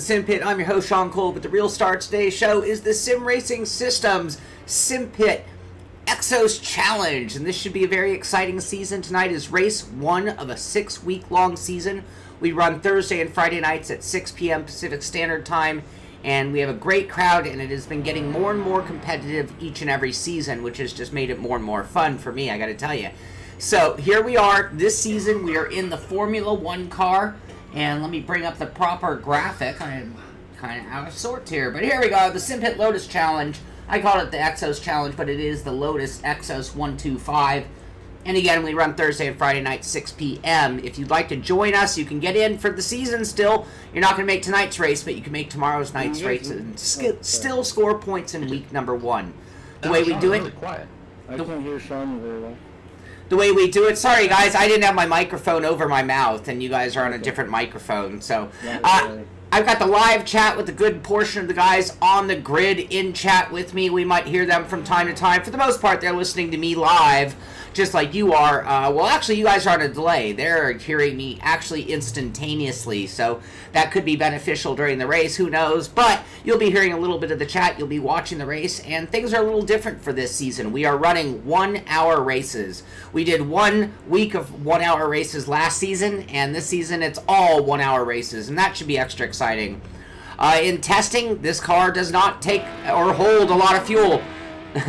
the Simpit. I'm your host, Shaun Cole, but the real star of today's show is the Sim Racing Systems Simpit Exos Challenge, and this should be a very exciting season. Tonight is race 1 of a 6-week-long season. We run Thursday and Friday nights at 6 p.m. Pacific Standard Time, and we have a great crowd, and it has been getting more and more competitive each and every season, which has just made it more and more fun for me, I gotta tell you. So here we are. This season we are in the Formula 1 car. And let me bring up the proper graphic. I'm kind of out of sorts here. But here we go. The Simpit Lotus Challenge. I call it the Exos Challenge, but it is the Lotus Exos 125. And again, we run Thursday and Friday night, 6 p.m. If you'd like to join us, you can get in for the season still. You're not going to make tonight's race, but you can make tomorrow's night's race and still score points in week number 1. The way we do it... Quiet. I can't hear Shaun very well. The way we do it, sorry guys, I didn't have my microphone over my mouth, and you guys are on a different microphone. So, I've got the live chat with a good portion of the guys on the grid in chat with me. We might hear them from time to time. For the most part, they're listening to me live, just like you are. Well, actually, you guys are on a delay. They're hearing me actually instantaneously, so that could be beneficial during the race. Who knows? But you'll be hearing a little bit of the chat. You'll be watching the race, and things are a little different for this season. We are running 1-hour races. We did 1 week of 1-hour races last season, and this season it's all 1-hour races, and that should be extra exciting. In testing, this car does not take or hold a lot of fuel. This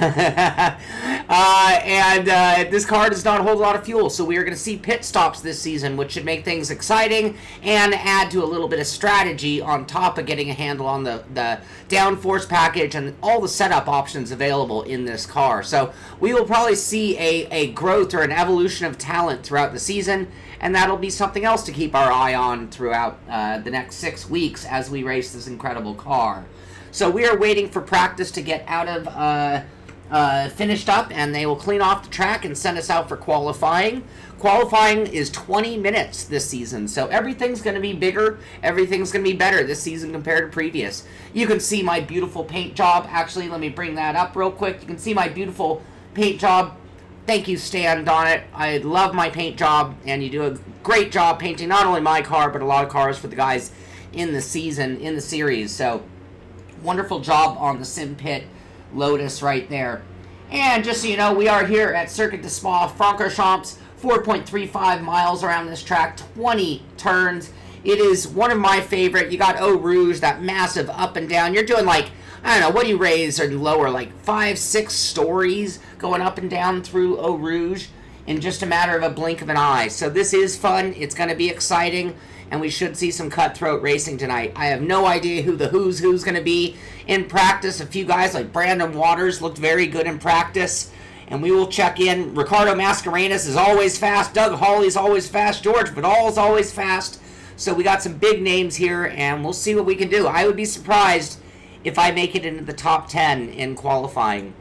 car does not hold a lot of fuel, so we are going to see pit stops this season, which should make things exciting and add to a little bit of strategy on top of getting a handle on the downforce package and all the setup options available in this car. So we will probably see a growth or an evolution of talent throughout the season, and that'll be something else to keep our eye on throughout the next 6 weeks as we race this incredible car. So we are waiting for practice to get out of finished up, and they will clean off the track and send us out for qualifying. Qualifying is 20 minutes this season, so everything's going to be bigger, everything's going to be better this season compared to previous. You can see my beautiful paint job. Actually, let me bring that up real quick. You can see my beautiful paint job. Thank you, Stan Donnet. I love my paint job, and you do a great job painting not only my car, but a lot of cars for the guys in the season, in the series. So, wonderful job on the Simpit Lotus right there. And just so you know, we are here at Circuit de Spa-Francorchamps, 4.35 miles around this track, 20 turns. It is one of my favorite. You got Eau Rouge, that massive up and down. You're doing like, I don't know, what do you raise or lower, like 5-6 stories going up and down through Eau Rouge in just a matter of a blink of an eye. So this is fun. It's going to be exciting, and we should see some cutthroat racing tonight. I have no idea who the who's going to be in practice. A few guys like Brandon Waters looked very good in practice, and we will check in. Ricardo Mascarenas is always fast. Doug Hawley's always fast. George Vidal's always fast. So we got some big names here, and we'll see what we can do. I would be surprised if I make it into the top 10 in qualifying.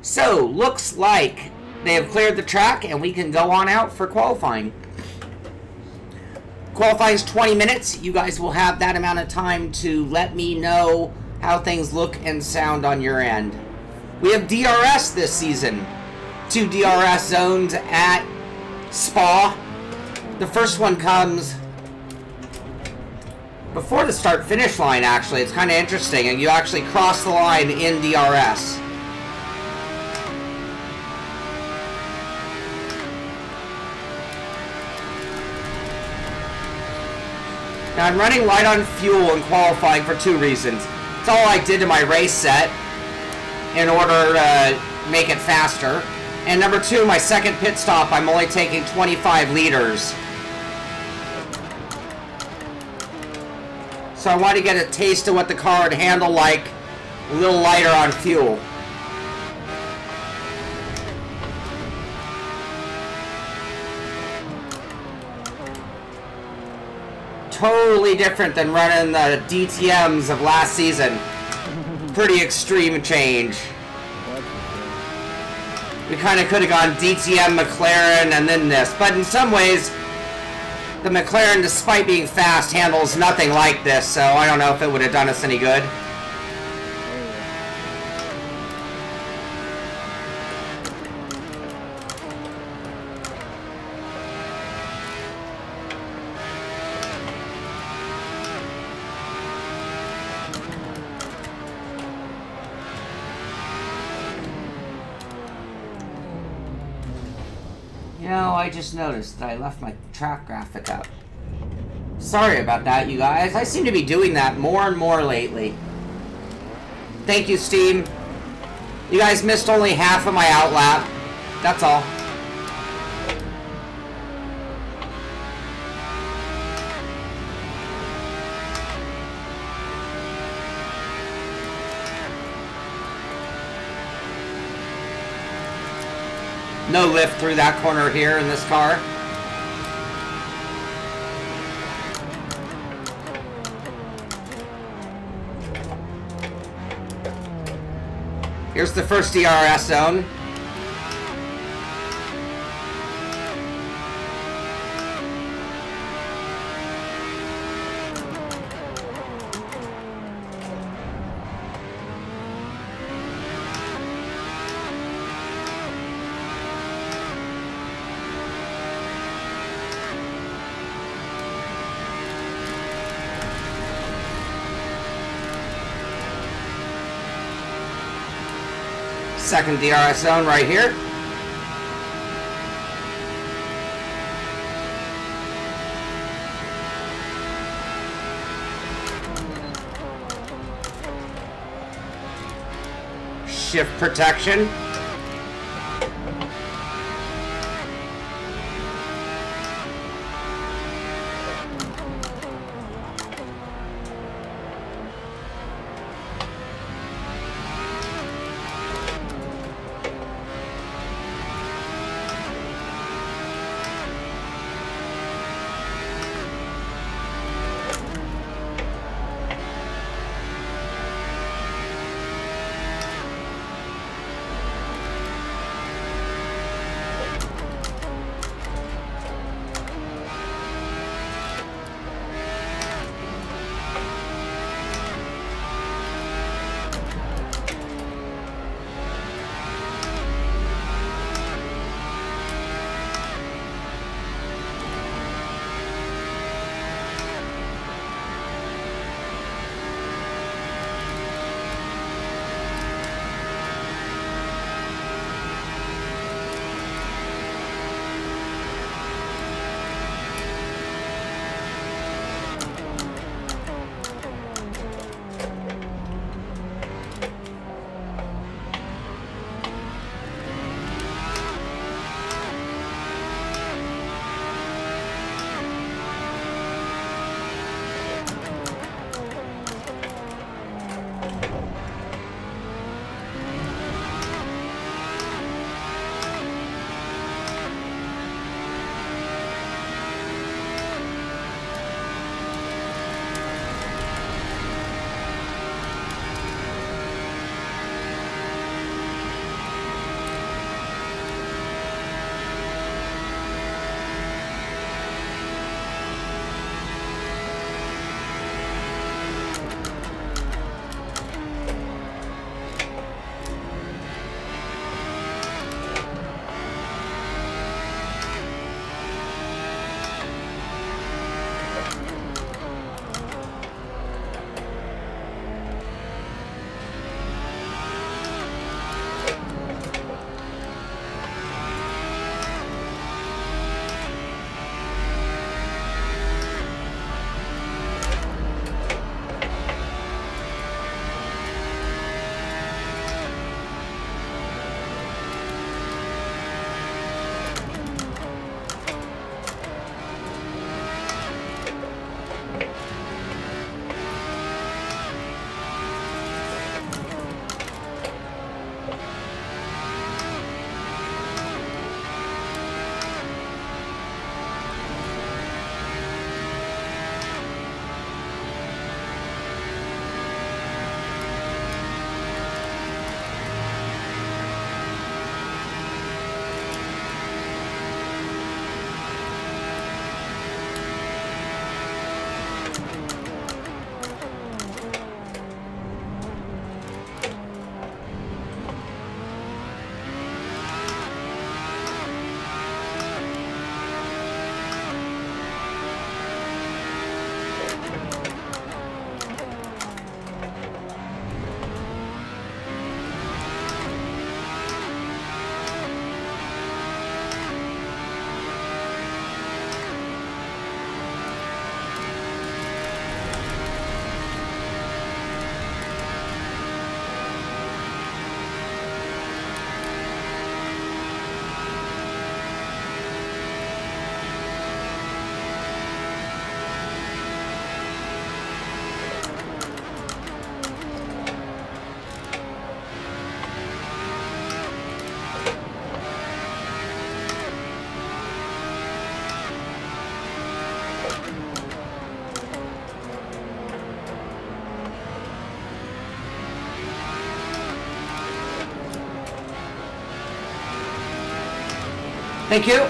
So, looks like they have cleared the track, and we can go on out for qualifying. Qualifying is 20 minutes. You guys will have that amount of time to let me know how things look and sound on your end. We have DRS this season. 2 DRS zones at Spa. The first one comes before the start-finish line, actually. It's kind of interesting, and you actually cross the line in DRS. Now, I'm running light on fuel in qualifying for 2 reasons. It's all I did to my race set in order to make it faster. And number 2, my second pit stop, I'm only taking 25 liters. So I want to get a taste of what the car would handle like a little lighter on fuel. Totally different than running the DTMs of last season. Pretty extreme change. We kind of could have gone DTM, McLaren, and then this. But in some ways, the McLaren, despite being fast, handles nothing like this. So I don't know if it would have done us any good. You know, I just noticed that I left my track graphic up. Sorry about that, you guys. I seem to be doing that more and more lately. Thank you, Steam. You guys missed only half of my outlap. That's all. No lift through that corner here in this car. Here's the first DRS zone. Second DRS zone right here. Shift protection. Thank you.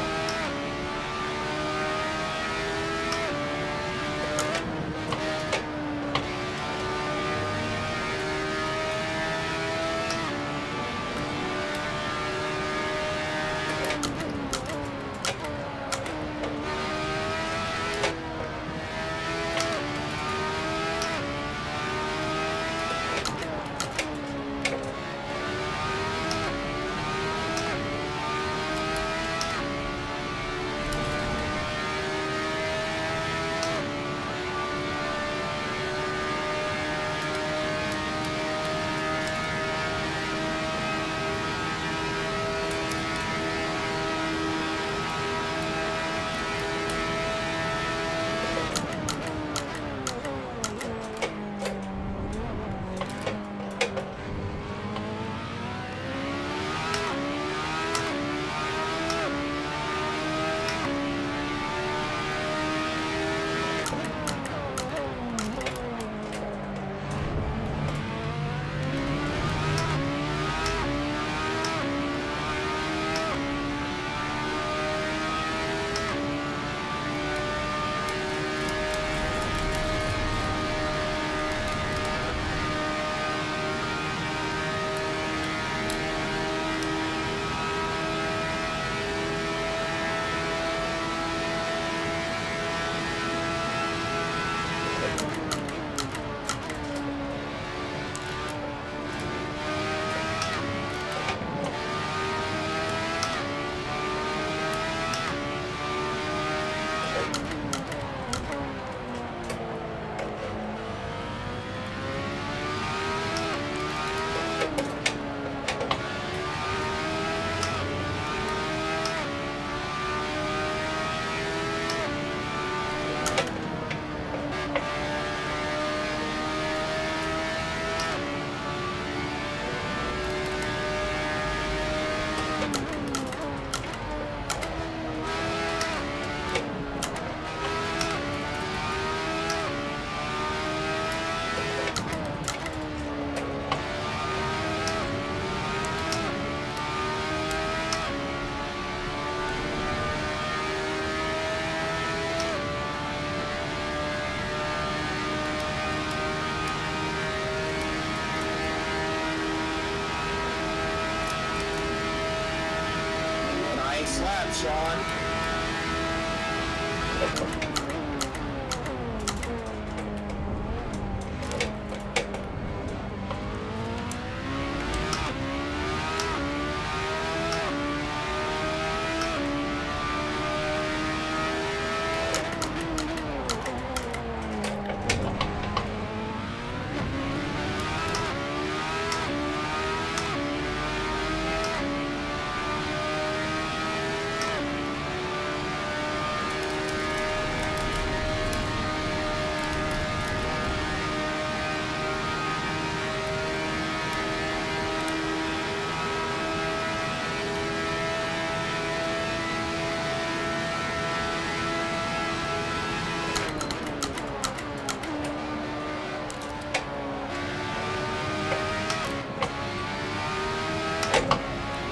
Slap, Shaun.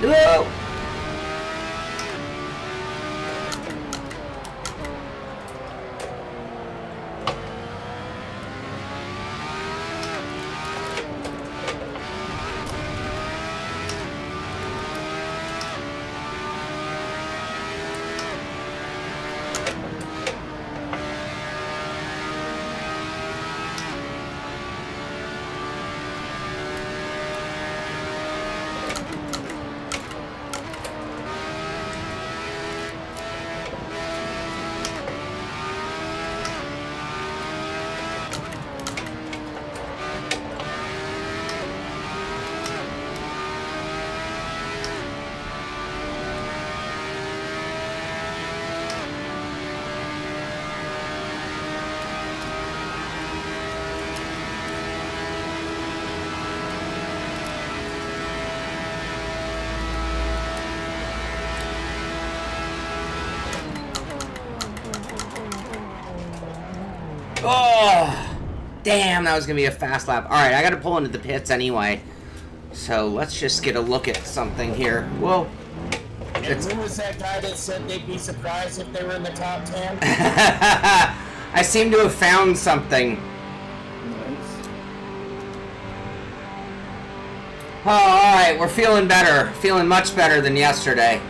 No! Oh, damn, that was going to be a fast lap. All right, I got to pull into the pits anyway. So let's just get a look at something here. Whoa. And who was that guy that said they'd be surprised if they were in the top 10? I seem to have found something. Nice. Oh, alright, we're feeling better. Feeling much better than yesterday.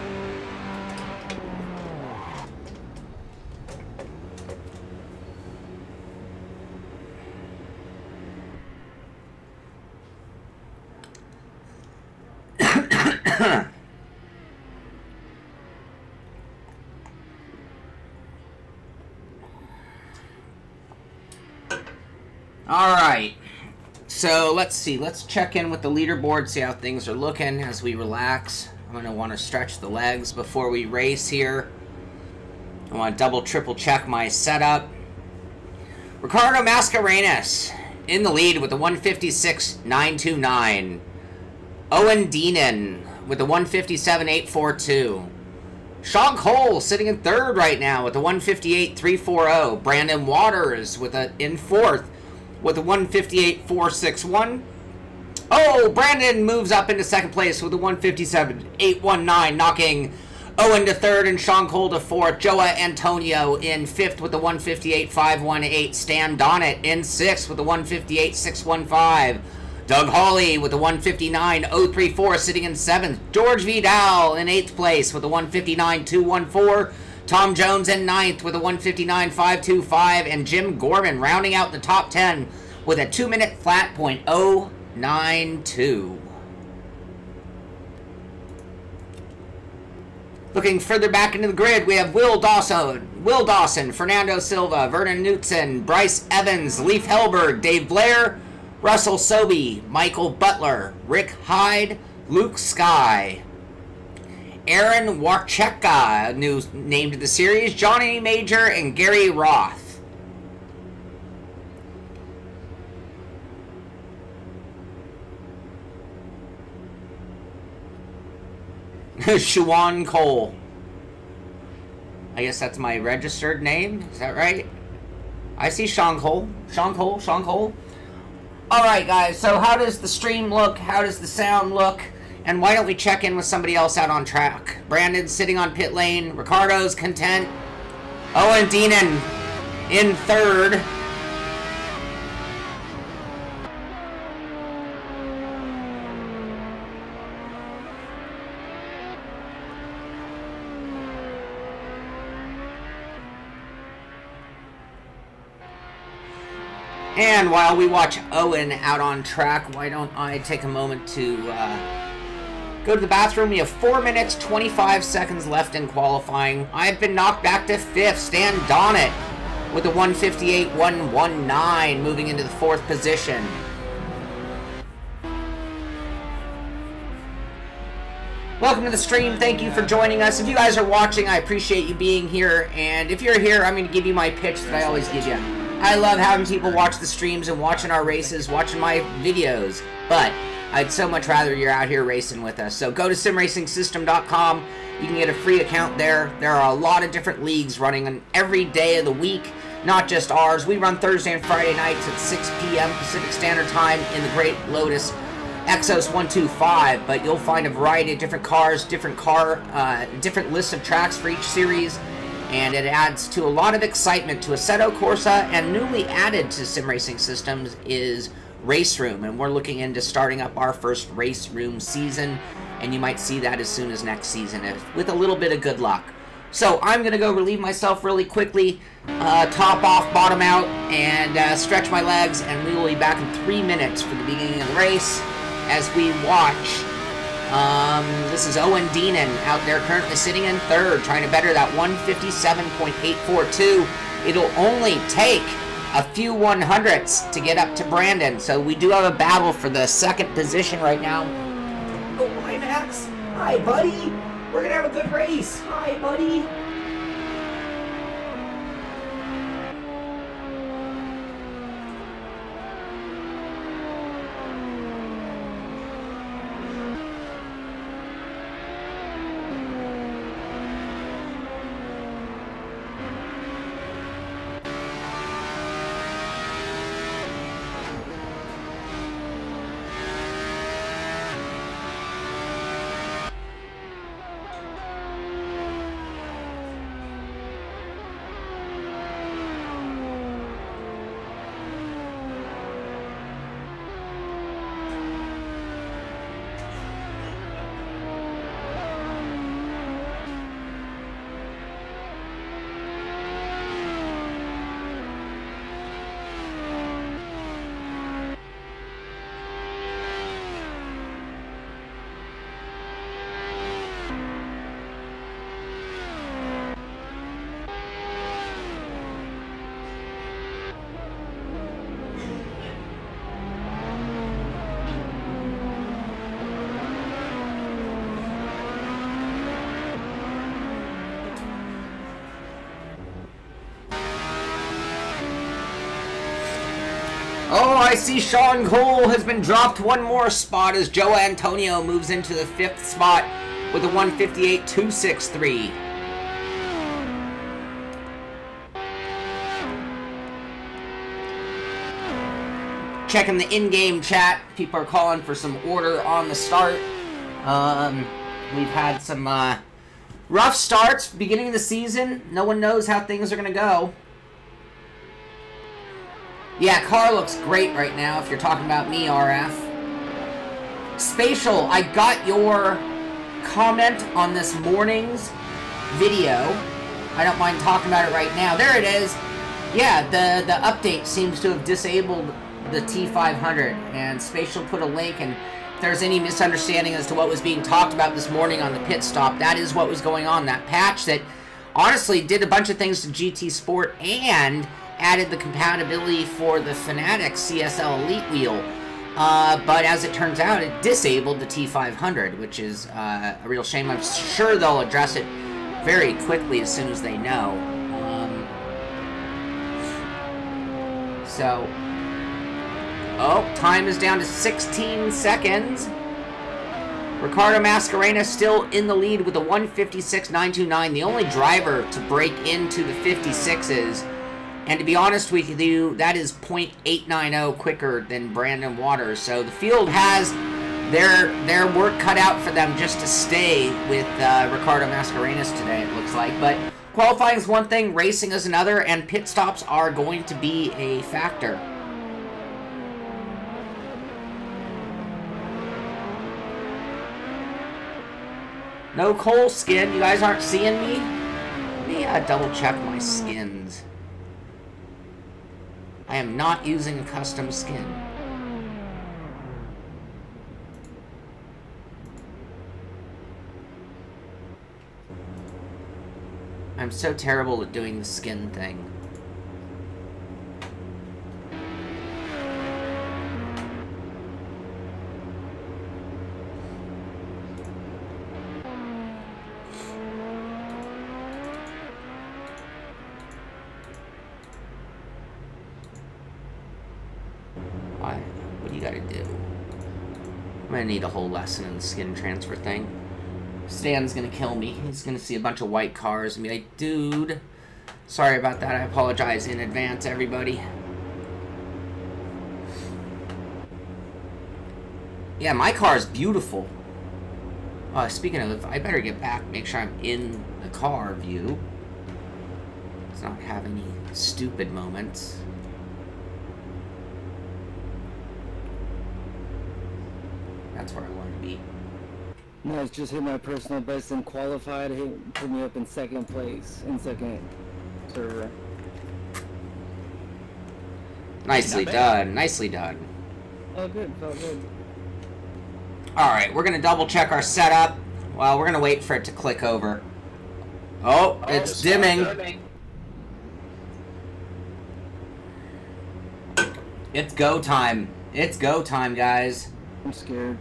Alright, so let's see, let's check in with the leaderboard, see how things are looking as we relax. I'm going to want to stretch the legs before we race here. I want to double, triple check my setup. Ricardo Mascarenas in the lead with the 156.929. Owen Deanan with the 157.842. Shaun Cole sitting in third right now with the 158.340. Brandon Waters with in fourth with the 158.461. Oh, Brandon moves up into second place with the 157.819, knocking Owen to third and Shaun Cole to fourth. Joa Antonio in fifth with the 158.518. Stan Donnett in sixth with the 158.615. Doug Hawley with the 159.034 sitting in seventh. George Vidal in eighth place with the 159.214. Tom Jones in ninth with a 159.525, and Jim Gorman rounding out the top 10 with a 2-minute flat .092. Looking further back into the grid, we have Will Dawson, Fernando Silva, Vernon Knutson, Bryce Evans, Leif Helberg, Dave Blair, Russell Sobey, Michael Butler, Rick Hyde, Luke Skye, Aaron Warcheka, new name to the series, Johnny Major, and Gary Roth. Shaun Cole. I guess that's my registered name. Is that right? I see Shaun Cole. Shaun Cole. Alright, guys. So how does the stream look? How does the sound look? And why don't we check in with somebody else out on track? Brandon's sitting on pit lane. Ricardo's content. Owen Deanan in third. And while we watch Owen out on track, why don't I take a moment to go to the bathroom. We have 4 minutes, 25 seconds left in qualifying. I've been knocked back to fifth. Stan Donnett with a 158.119, moving into the fourth position. Welcome to the stream. Thank you for joining us. If you guys are watching, I appreciate you being here. And if you're here, I'm going to give you my pitch that I always give you. I love having people watch the streams and watching our races, watching my videos. But I'd so much rather you're out here racing with us. So go to simracingsystem.com. You can get a free account there. There are a lot of different leagues running on every day of the week, not just ours. We run Thursday and Friday nights at 6 p.m. Pacific Standard Time in the Great Lotus Exos 125. But you'll find a variety of different cars, different lists of tracks for each series. And it adds to a lot of excitement to Assetto Corsa, and newly added to Sim Racing Systems is Race Room, and we're looking into starting up our first Race Room season, and you might see that as soon as next season, with a little bit of good luck. So I'm going to go relieve myself really quickly, top off, bottom out, and stretch my legs, and we will be back in 3 minutes for the beginning of the race as we watch. This is Owen Deanan out there currently sitting in third, trying to better that 157.842. It'll only take a few 100ths to get up to Brandon, so we do have a battle for the second position right now. Oh, hi, Max. Hi, buddy. We're gonna have a good race. Hi, buddy. Oh, I see Shaun Cole has been dropped one more spot as Joe Antonio moves into the 5th spot with a 158.263. Checking the in-game chat. People are calling for some order on the start. We've had some rough starts beginning of the season. No one knows how things are going to go. Yeah, car looks great right now if you're talking about me, RF. Spatial, I got your comment on this morning's video. I don't mind talking about it right now. There it is. Yeah, the update seems to have disabled the T500, and Spatial put a link, and if there's any misunderstanding as to what was being talked about this morning on the pit stop, that is what was going on. That patch that honestly did a bunch of things to GT Sport and added the compatibility for the Fanatec CSL Elite wheel. But as it turns out, it disabled the T500, which is a real shame. I'm sure they'll address it very quickly as soon as they know. Oh, time is down to 16 seconds. Ricardo Mascherena still in the lead with a 156.929, the only driver to break into the 56s. And to be honest with you, that is .890 quicker than Brandon Waters. So the field has their work cut out for them just to stay with Ricardo Mascarenas today, it looks like. But qualifying is one thing, racing is another, and pit stops are going to be a factor. No Cole skin. You guys aren't seeing me? Let me double check my skins. I am not using a custom skin. I'm so terrible at doing the skin thing. What do you gotta do? I'm gonna need a whole lesson in the skin transfer thing. Stan's gonna kill me. He's gonna see a bunch of white cars and be like, dude, sorry about that. I apologize in advance, everybody. Yeah, my car is beautiful. Speaking of, I better get back, make sure I'm in the car view. Let's not have any stupid moments. That's where I want to be. No, it's just hit my personal best and qualified. Put me up in 2nd place, in 2nd server. Nicely done. Nicely done. Oh, good. Felt good. Alright, we're going to double check our setup. Well, we're going to wait for it to click over. Oh, it's dimming. It's go time. It's go time, guys. I'm scared.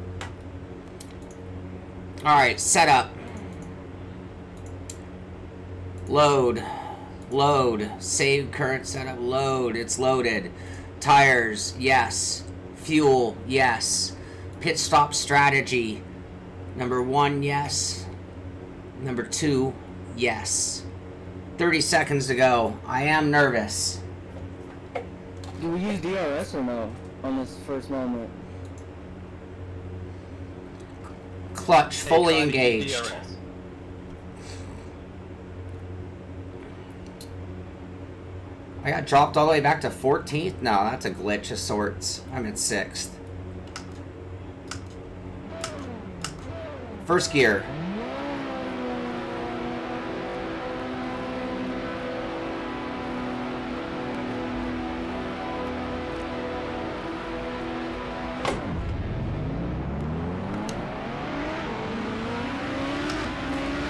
Alright, setup. Load. Load. Save current setup. Load. It's loaded. Tires. Yes. Fuel. Yes. Pit stop strategy. Number 1, yes. Number 2, yes. 30 seconds to go. I am nervous. Do we use DRS or no on this first moment? Clutch fully engaged. I got dropped all the way back to 14th? No, that's a glitch of sorts. I'm at 6th. First gear.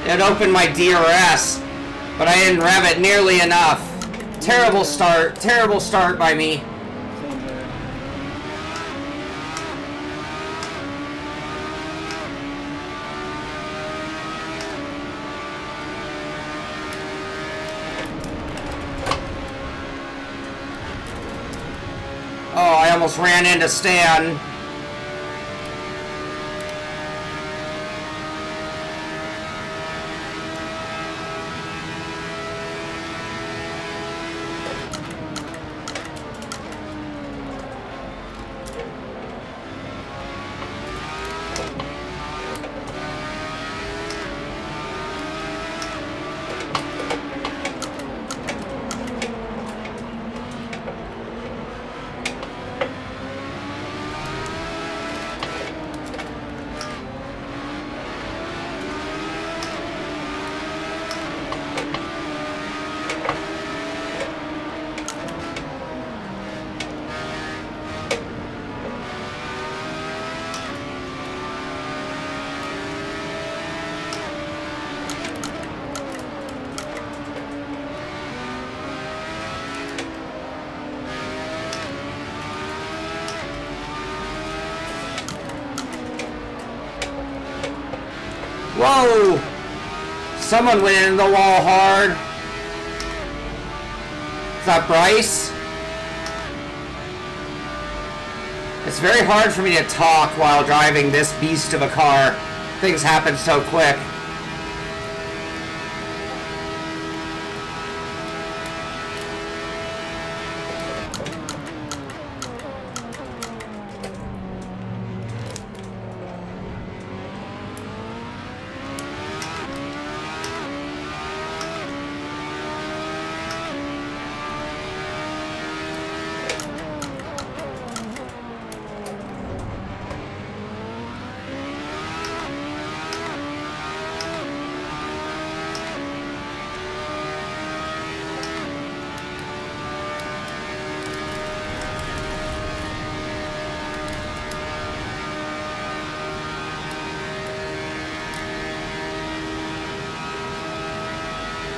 It opened my DRS, but I didn't rev it nearly enough. Terrible start by me. almost ran into Stan. Whoa! Someone went into the wall hard. Is that Bryce? It's very hard for me to talk while driving this beast of a car. Things happen so quick.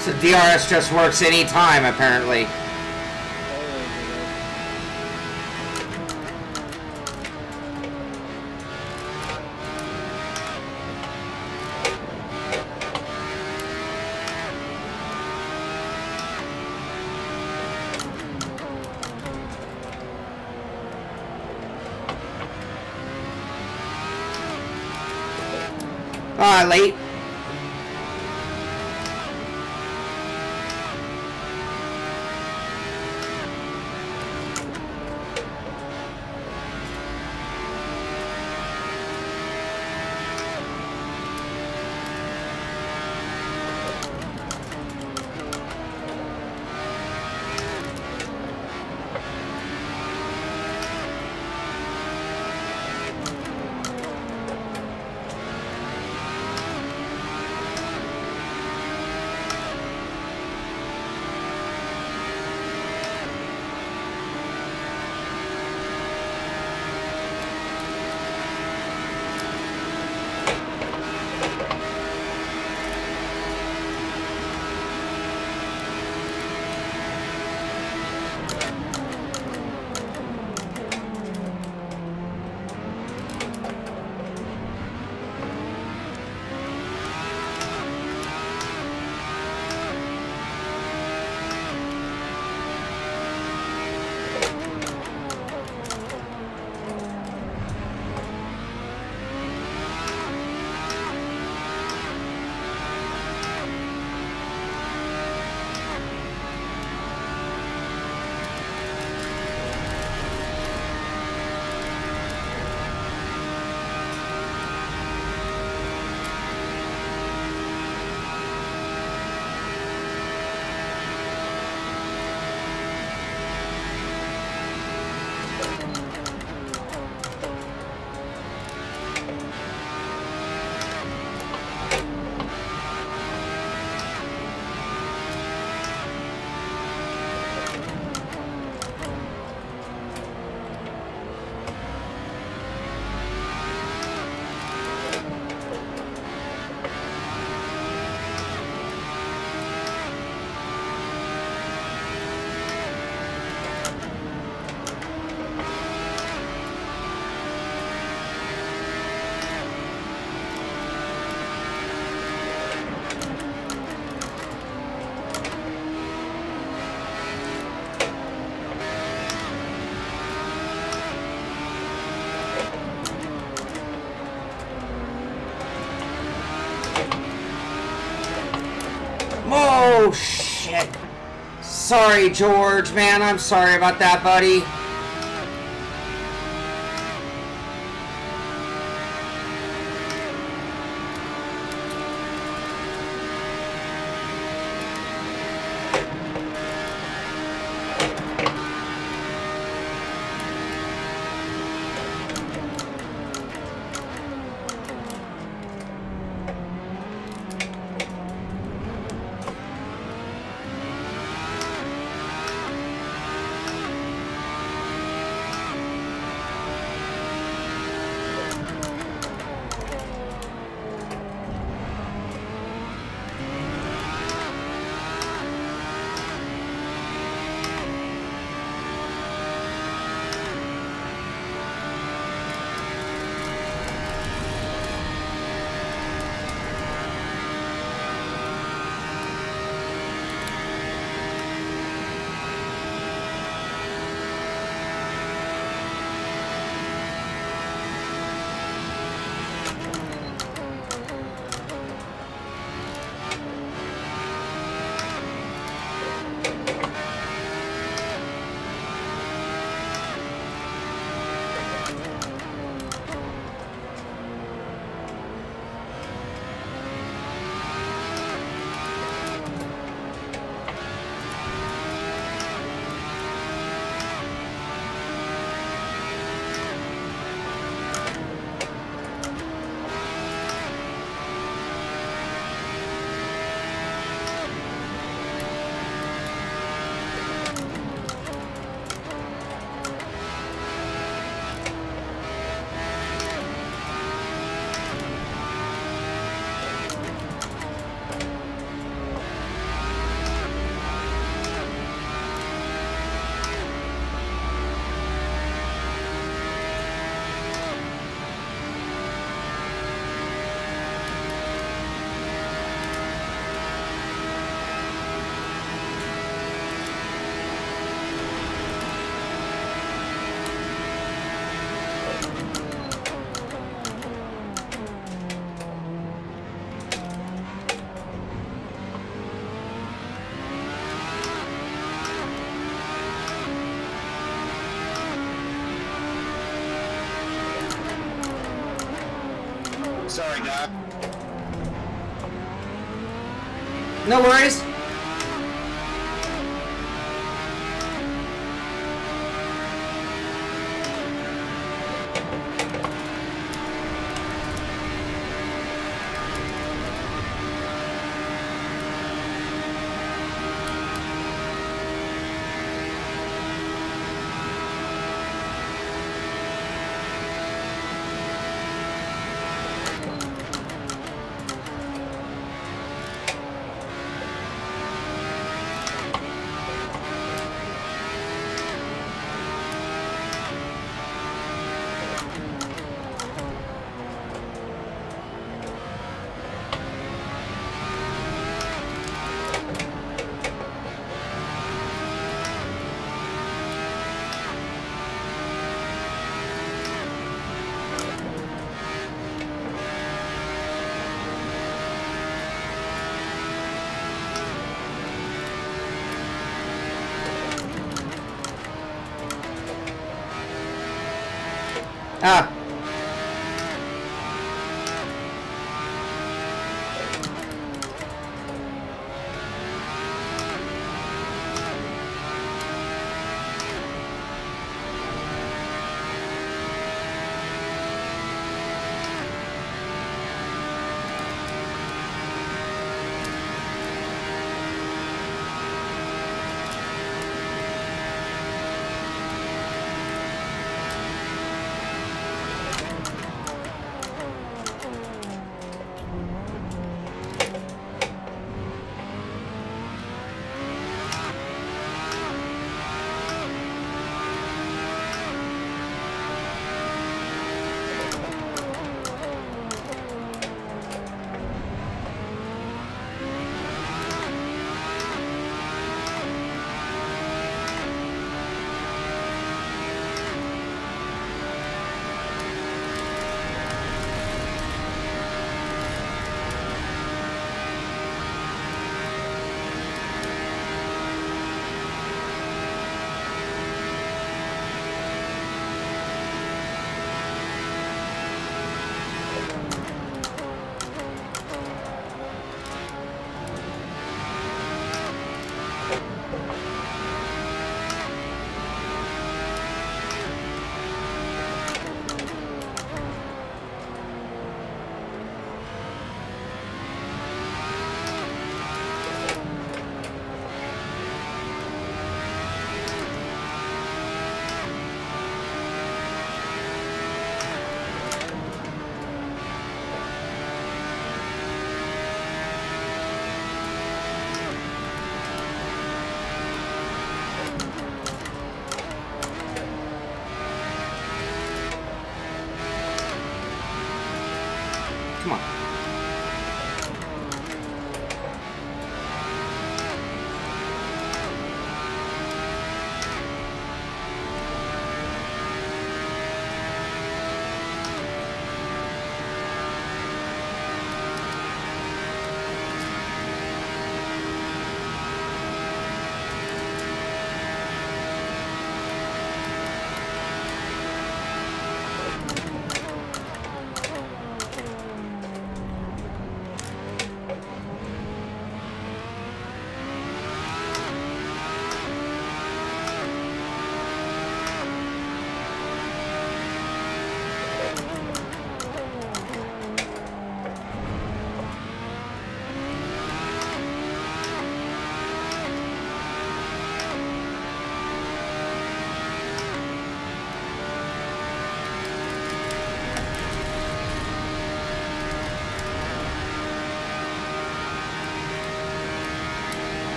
So DRS just works anytime, apparently. Late. Oh, shit. Sorry, George, man. I'm sorry about that, buddy. Sorry, Doc. No worries. Ah.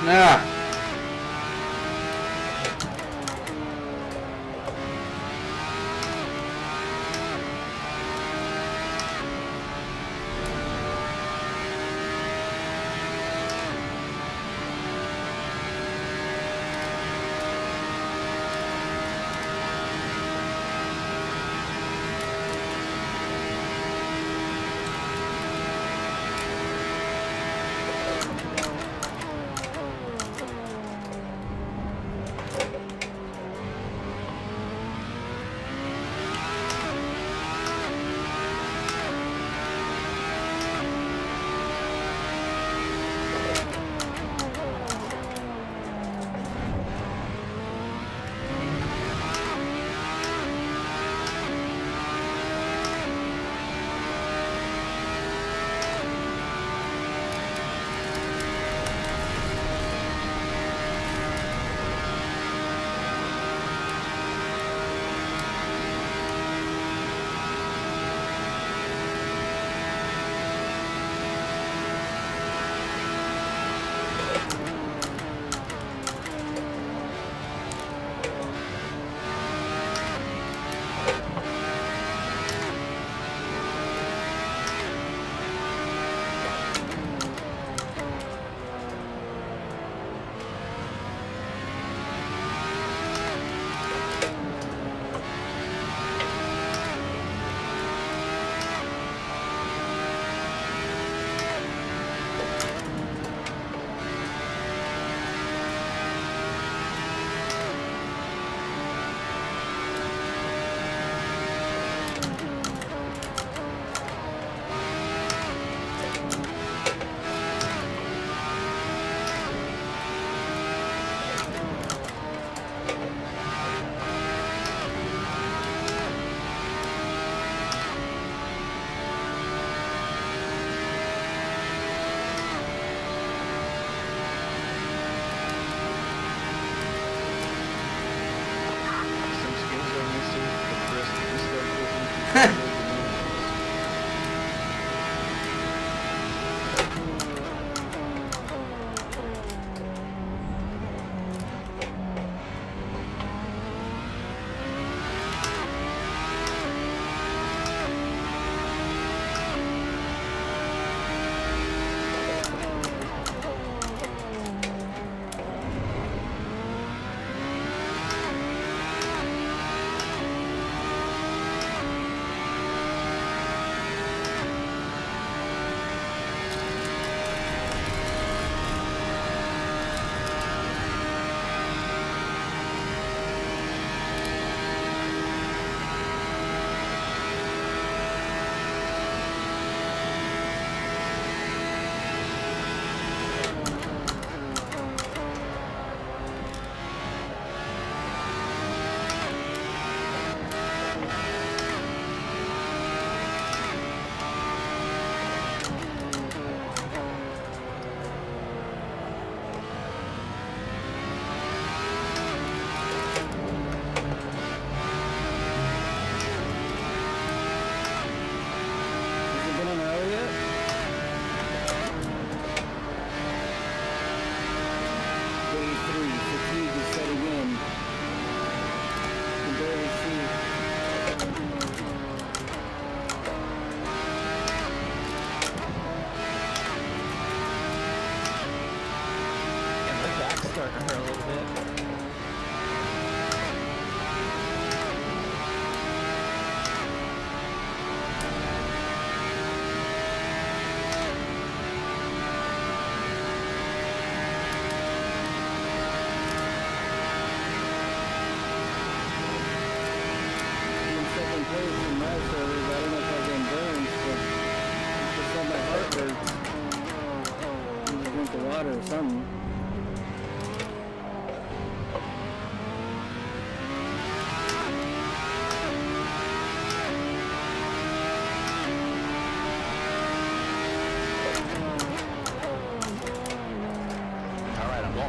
Ugh.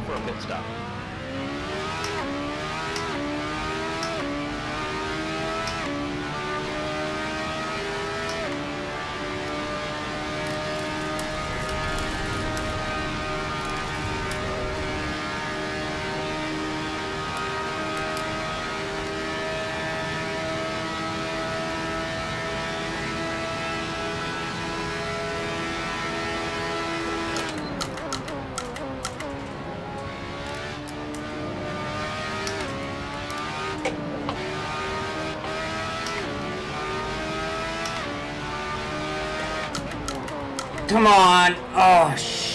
for a pit stop. Come on. Oh, shh.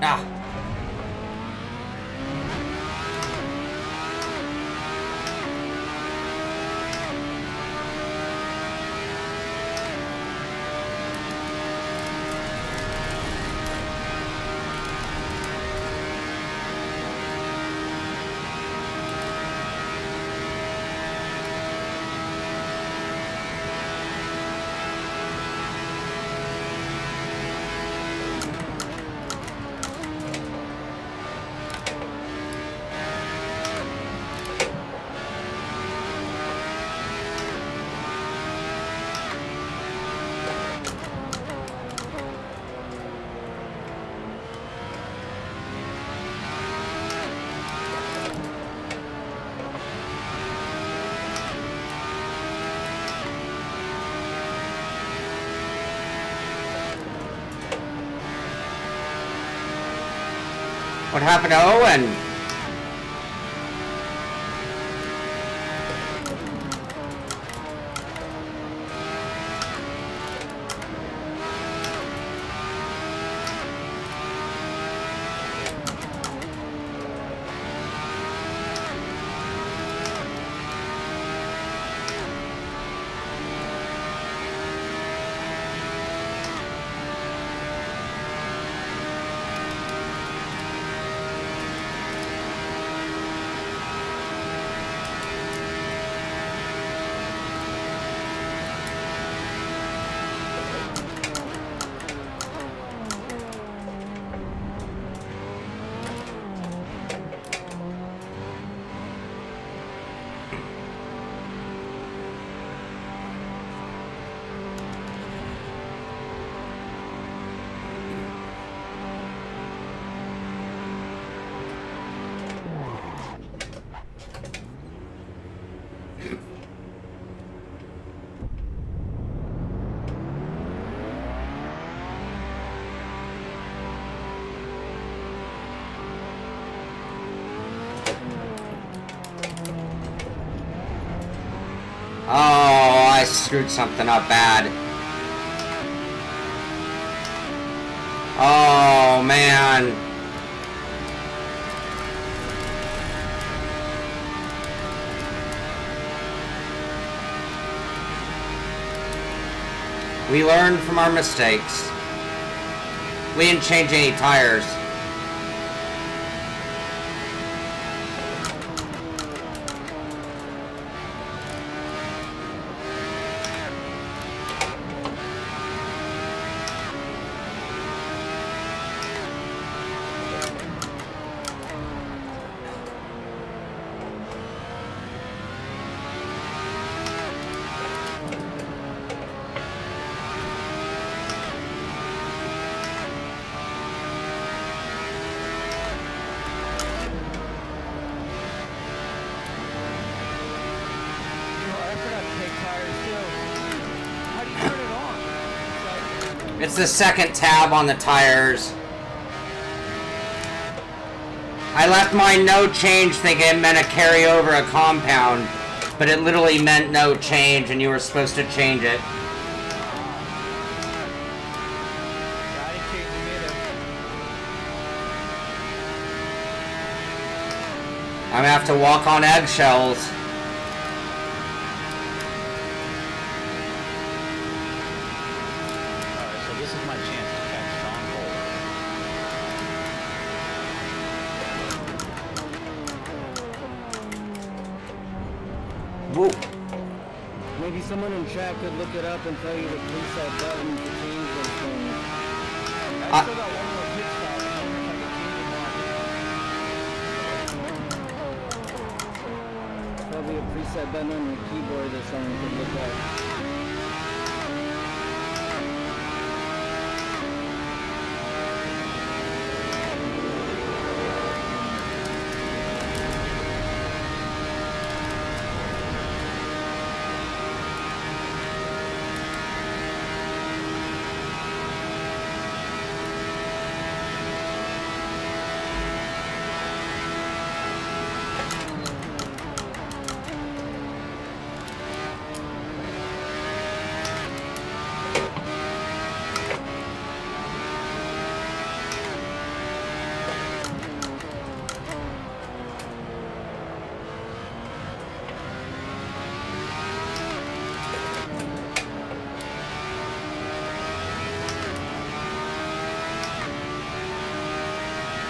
Ah. What happened to Owen? Oh, I screwed something up bad. Oh, man. We learned from our mistakes. We didn't change any tires. It's the second tab on the tires. I left mine no change thinking it meant a carryover a compound, but it literally meant no change and you were supposed to change it. I didn't I'm gonna have to walk on eggshells. Alright, so this is my chance to catch Shaun Cole. Whoa. Maybe someone in chat could look it up and tell you the preset button to change those things. I still got one more pit stop. I wonder if I can change them all. Probably a preset button on your keyboard that someone could look up.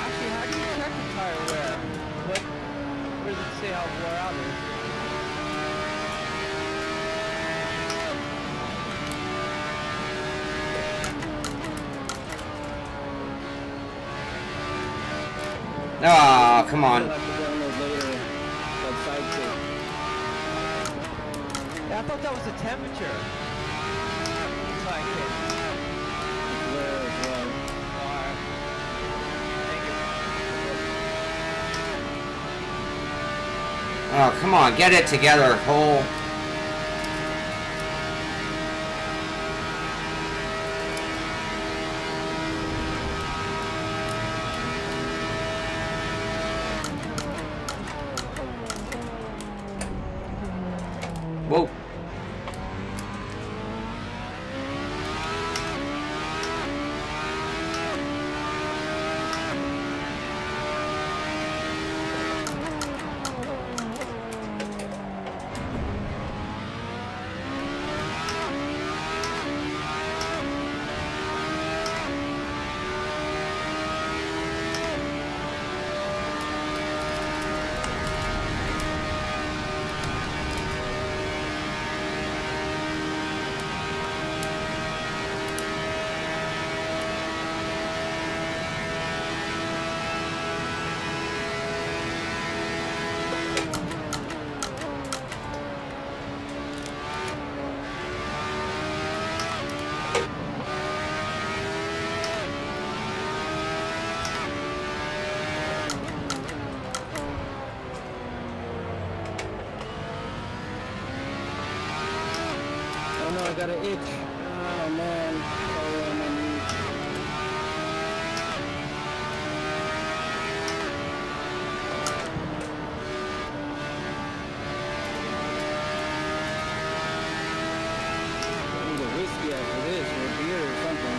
Actually, how do you check the tire wear? Where does it say how wore out it is? Oh, come You'll on. have to download later, that sidekick. Yeah, I thought that was the temperature. Sidekick. Where as well. Alright. Thank you. Oh, come on. Get it together, Cole. Whoa. Oh no, I got an itch. Oh man. Oh, my knee. I need a whiskey after this, or a beer or something.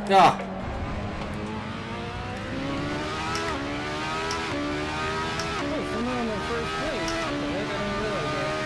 Oh. Oh, someone on the first place. What the heck? I didn't realize that.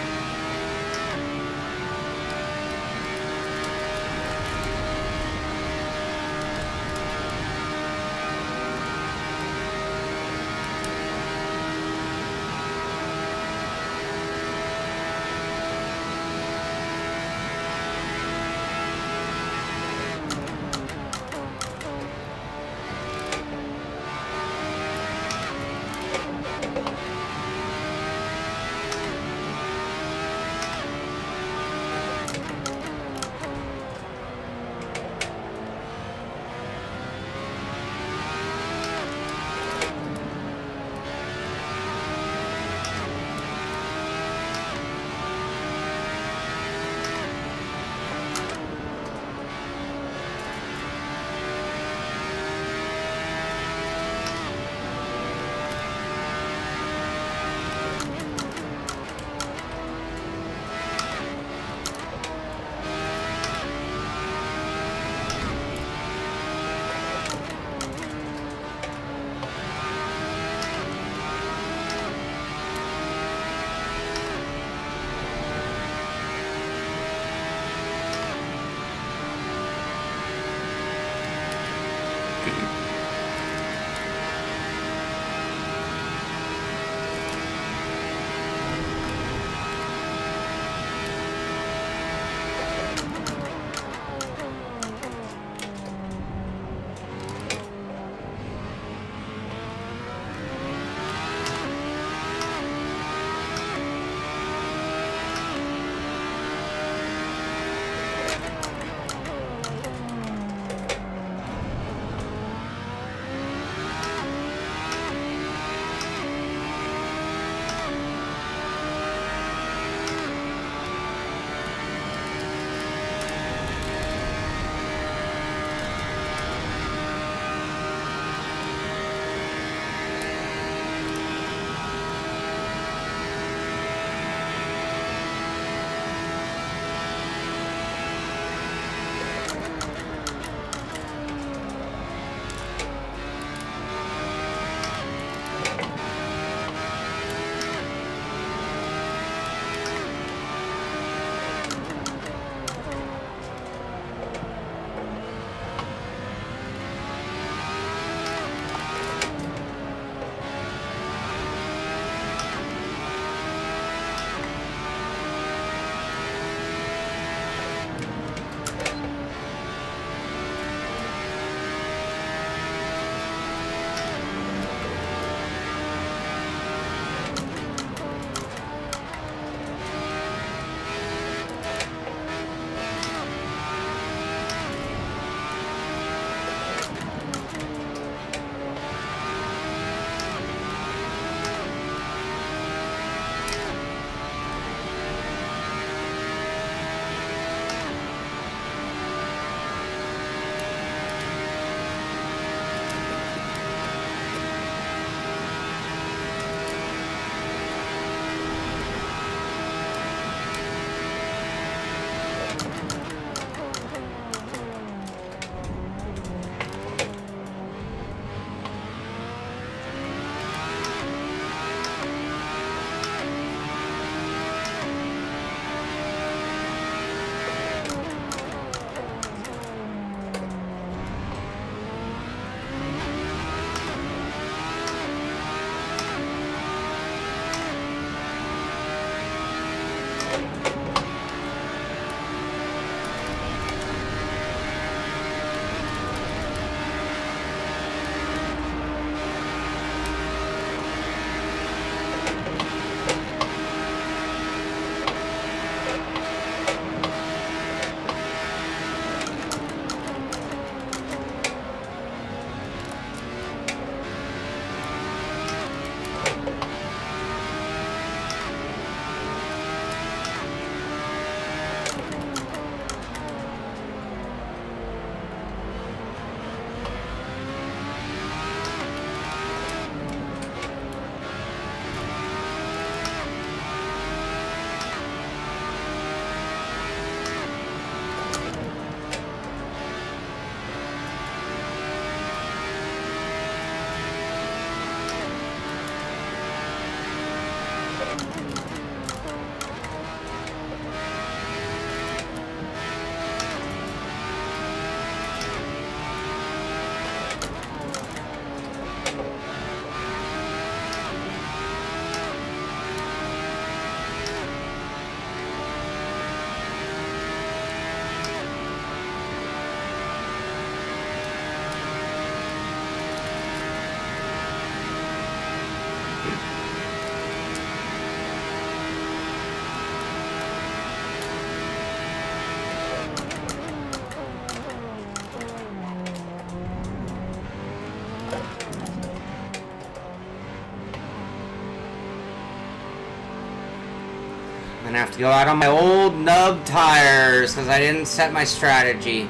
gonna have to go out on my old nub tires because I didn't set my strategy.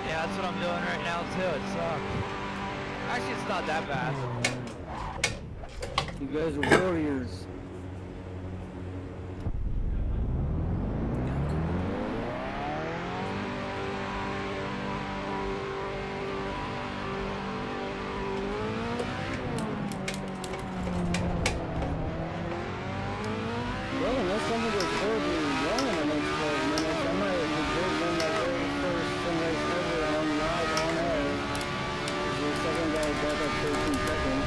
Yeah, that's what I'm doing right now too. It sucks. Actually, it's not that bad. You guys are warriors. Well, unless something goes horribly wrong in the next 12 minutes, I might legit win my very first sim race ever on live on air. The second guy back up 13 seconds.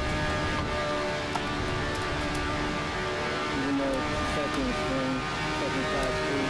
Even though it's second swing, second class speed.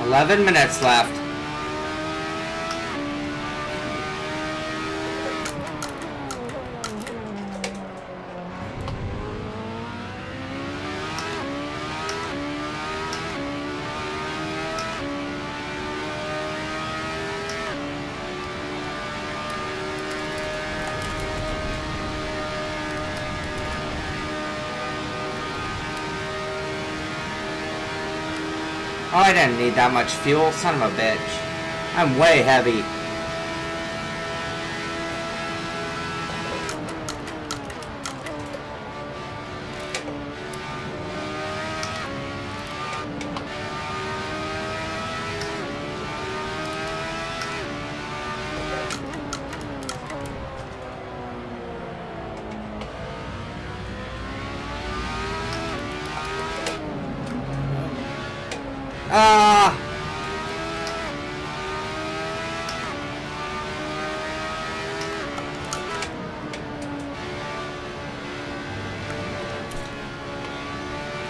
$11 minutes left. Oh, I didn't need that much fuel, son of a bitch. I'm way heavy.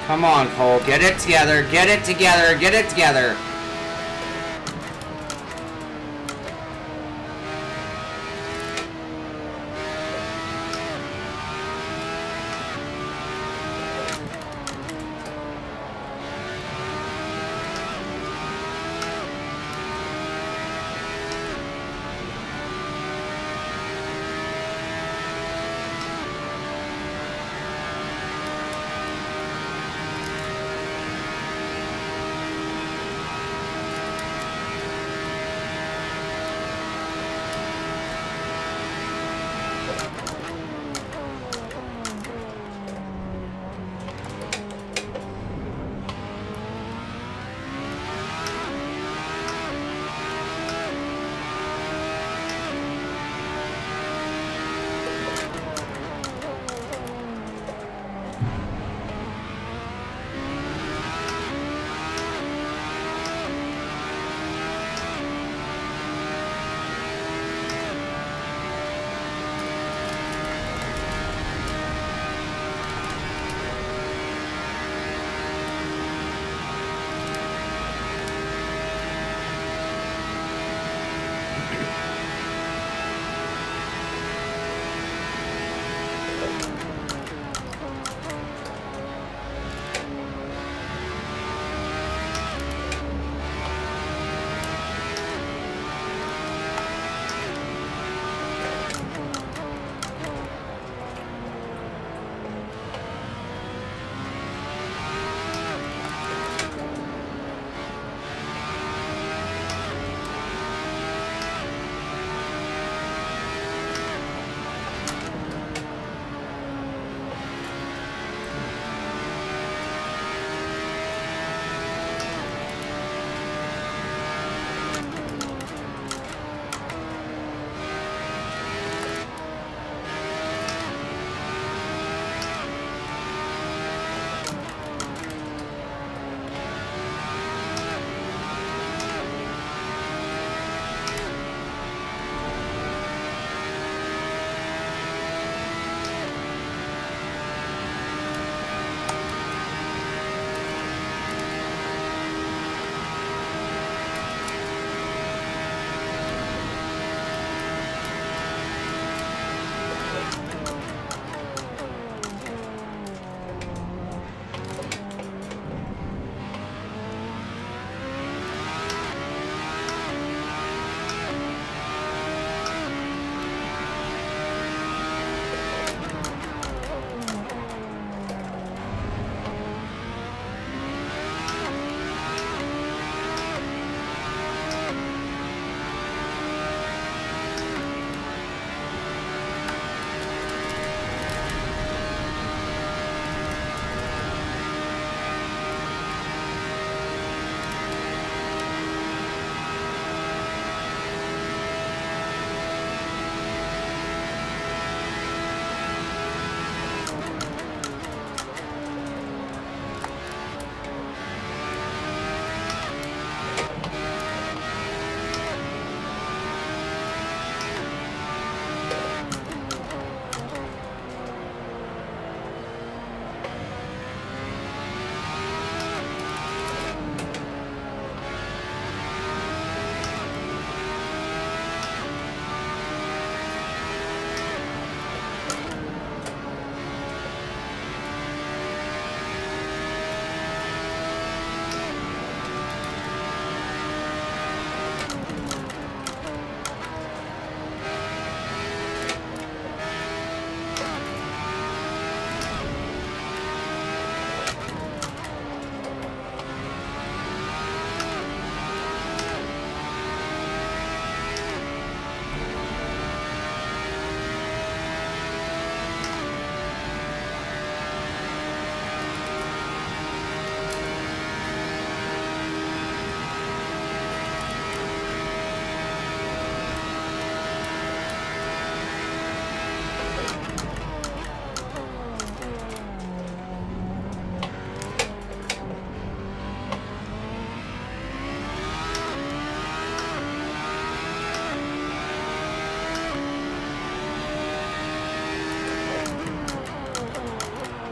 Come on, Cole. Get it together. Get it together. Get it together.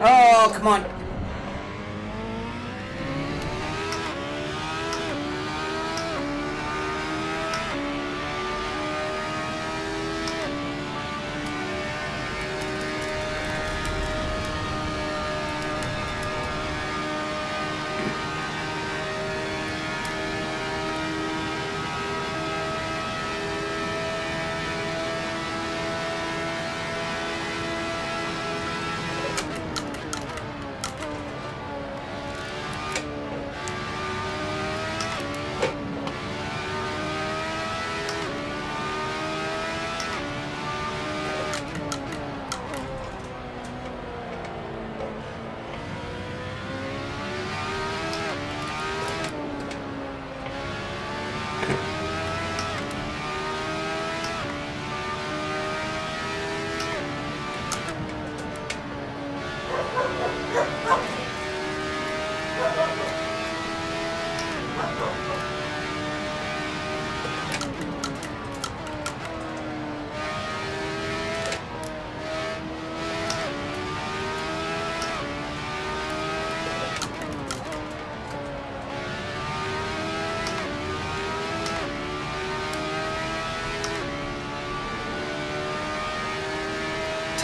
Oh, come on.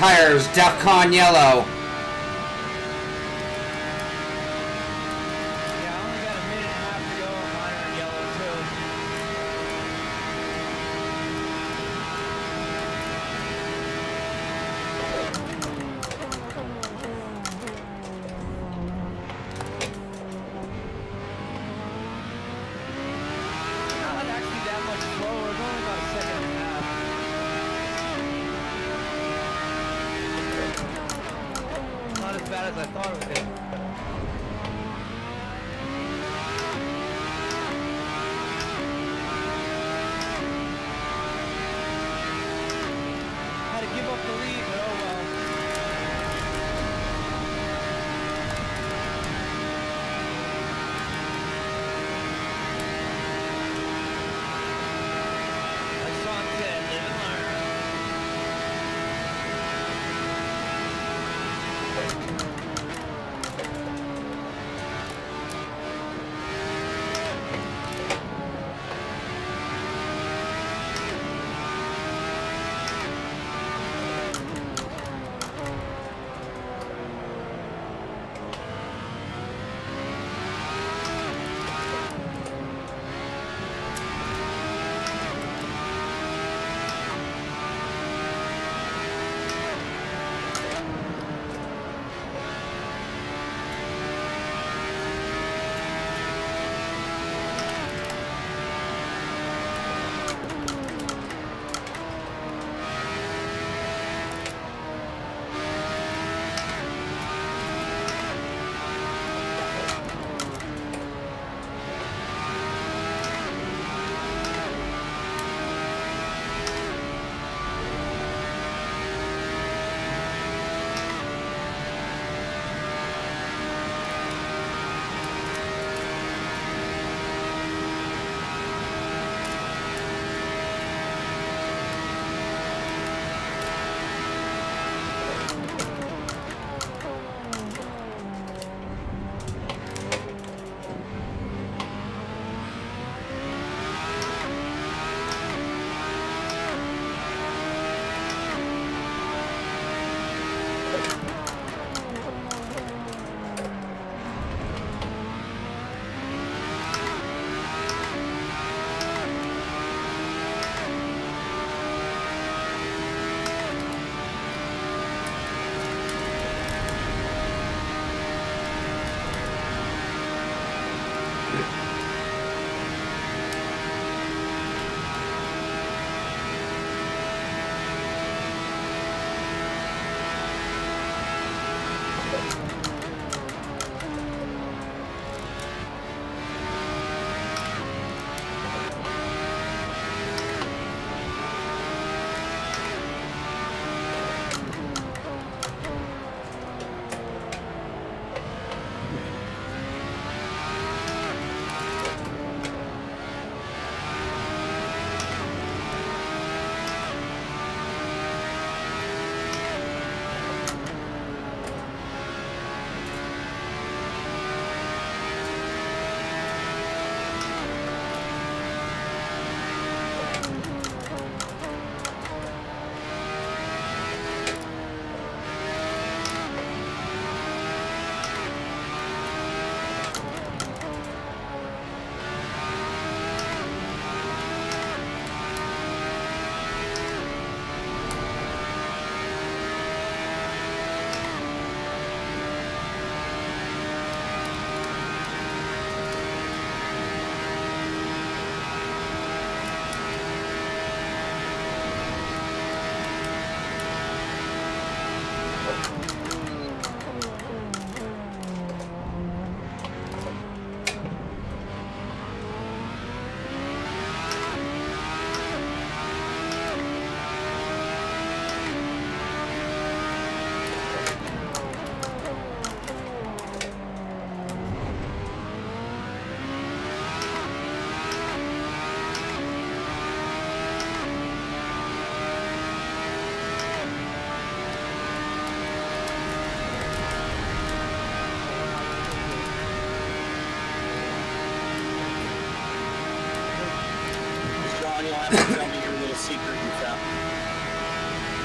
Tires, DEFCON yellow. Yeah, I only got a minute and a half to go. Mine are yellow too. Not actually that much slower. It's only about a second and a half. Not as bad as I thought it would be. Had to give up the lead, but oh well. Like Shaun said, live and learn.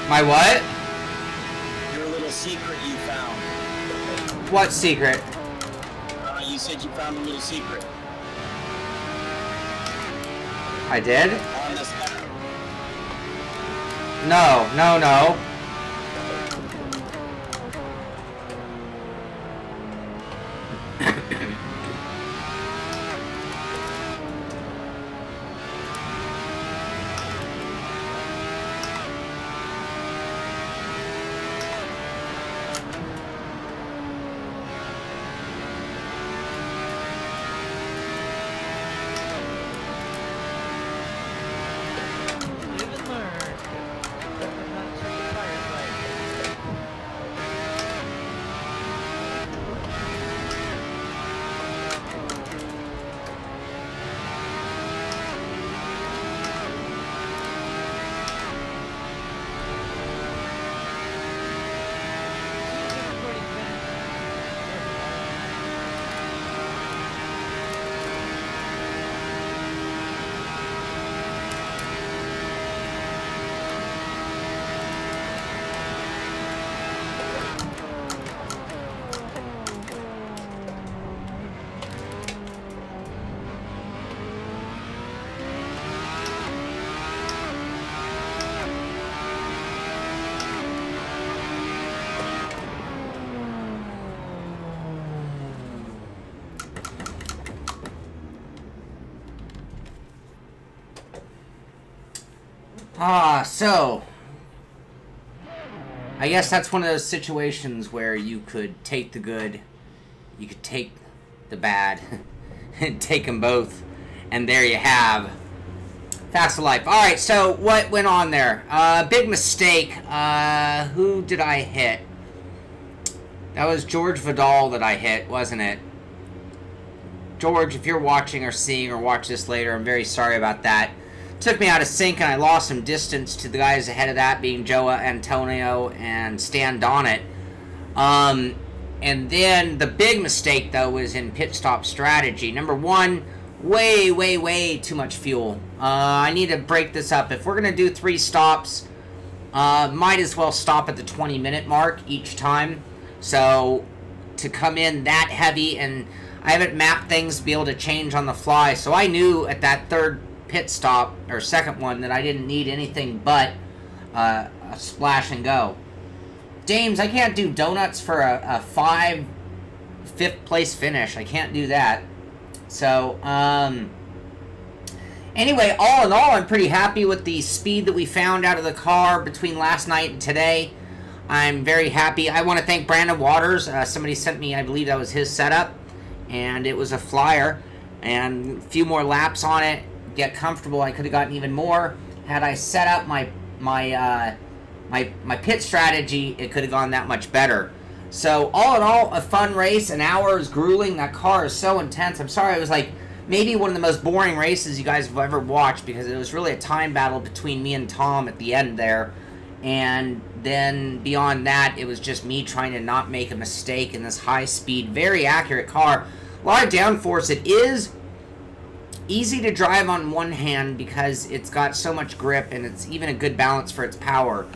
My what? Your little secret you found. What secret? You said you found a little secret. I did? On this map. No, no, no. Live and learn. Not check the tires right. Recording finished. So I guess that's one of those situations where you could take the good, you could take the bad, and take them both, and there you have Facts of Life. Alright, so what went on there? Big mistake. Who did I hit? That was George Vidal that I hit, wasn't it? George, if you're watching or seeing or watch this later, I'm very sorry about that. Took me out of sync, and I lost some distance to the guys ahead of that, being Joa, Antonio, and Stan Donnet. And then the big mistake, though, was in pit stop strategy. Number one, way too much fuel. I need to break this up. If we're going to do 3 stops, might as well stop at the 20-minute mark each time. So to come in that heavy, and I haven't mapped things to be able to change on the fly. So I knew at that third pit stop, or second one, that I didn't need anything but a splash and go. James, I can't do donuts for a 5th place finish. I can't do that. So, anyway, all in all, I'm pretty happy with the speed that we found out of the car between last night and today. I'm very happy. I want to thank Brandon Waters. Somebody sent me, I believe that was his setup, and it was a flyer, and a few more laps on it. Get comfortable. I could have gotten even more had I set up my pit strategy. It could have gone that much better. So all in all, a fun race. An hour is grueling. That car is so intense. I'm sorry, it was like maybe one of the most boring races you guys have ever watched, because it was really a time battle between me and Tom at the end there, and then beyond that, it was just me trying to not make a mistake in this high speed, very accurate car. A lot of downforce. It is easy to drive on one hand because it's got so much grip, and it's even a good balance for its power.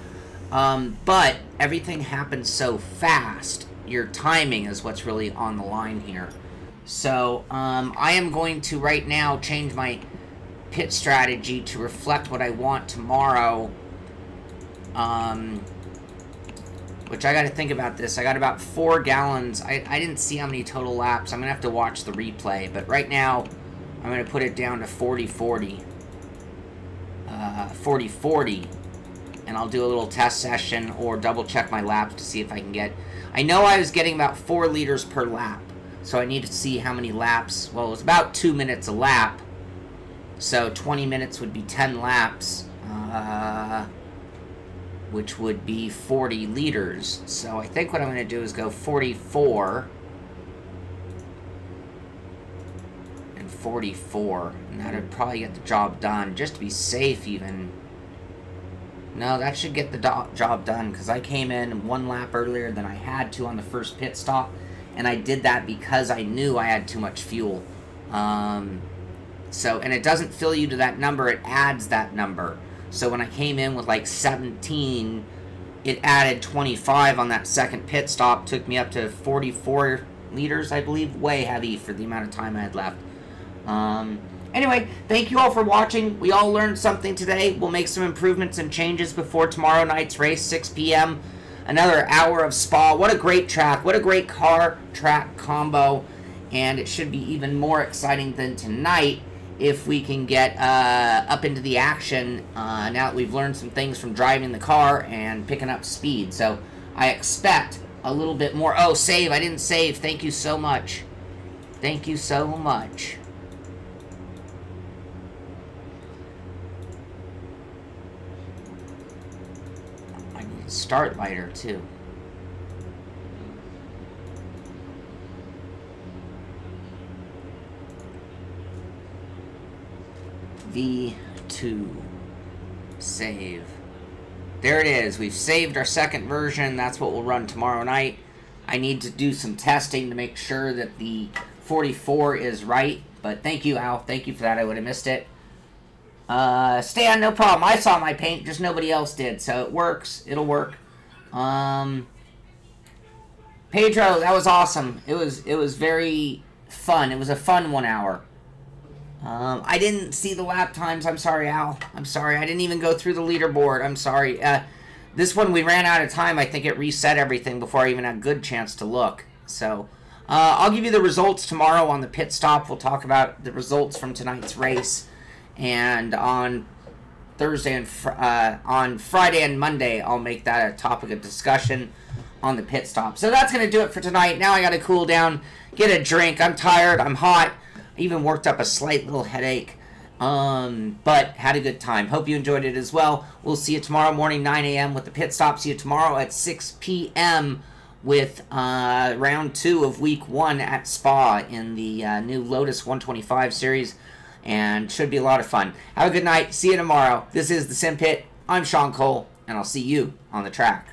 But everything happens so fast. Your timing is what's really on the line here. So I am going to right now change my pit strategy to reflect what I want tomorrow. Which I got to think about this. I got about 4 gallons. I didn't see how many total laps. I'm going to have to watch the replay. But right now, I'm going to put it down to 40-40. 40-40. And I'll do a little test session or double check my laps to see if I can get... I know I was getting about 4 liters per lap. So I need to see how many laps... Well, it was about 2 minutes a lap. So 20 minutes would be 10 laps. Which would be 40 liters. So I think what I'm going to do is go 44... 44, and that would probably get the job done, just to be safe even. No, that should get the job done, because I came in 1 lap earlier than I had to on the first pit stop, and I did that because I knew I had too much fuel. And it doesn't fill you to that number, it adds that number. So when I came in with like 17, it added 25 on that second pit stop. Took me up to 44 liters, I believe. Way heavy for the amount of time I had left. Anyway, thank you all for watching. We all learned something today. We'll make some improvements and changes before tomorrow night's race, 6 p.m. Another hour of Spa. What a great track. What a great car-track combo. And it should be even more exciting than tonight if we can get up into the action now that we've learned some things from driving the car and picking up speed. So I expect a little bit more. Oh, save. I didn't save. Thank you so much. Thank you so much. I need a start lighter, too. V2 save. There it is. We've saved our second version. That's what we'll run tomorrow night. I need to do some testing to make sure that the 44 is right. But thank you, Al. Thank you for that. I would have missed it. Stan, no problem. I saw my paint, just nobody else did. So it works. It'll work. Pedro, that was awesome. It was very fun. It was a fun 1 hour. I didn't see the lap times. I'm sorry, Al. I'm sorry. I didn't even go through the leaderboard. I'm sorry. This one, we ran out of time. I think it reset everything before I even had a good chance to look. So, I'll give you the results tomorrow on the pit stop. We'll talk about the results from tonight's race. And on Thursday and on Friday and Monday, I'll make that a topic of discussion on the pit stop. So that's going to do it for tonight. Now I got to cool down, get a drink. I'm tired. I'm hot. Even worked up a slight little headache, but had a good time. Hope you enjoyed it as well. We'll see you tomorrow morning, 9 a.m. with the pit stop. See you tomorrow at 6 p.m. with round 2 of week 1 at Spa in the new Lotus 125 series, and should be a lot of fun. Have a good night. See you tomorrow. This is the Simpit. I'm Shaun Cole, and I'll see you on the track.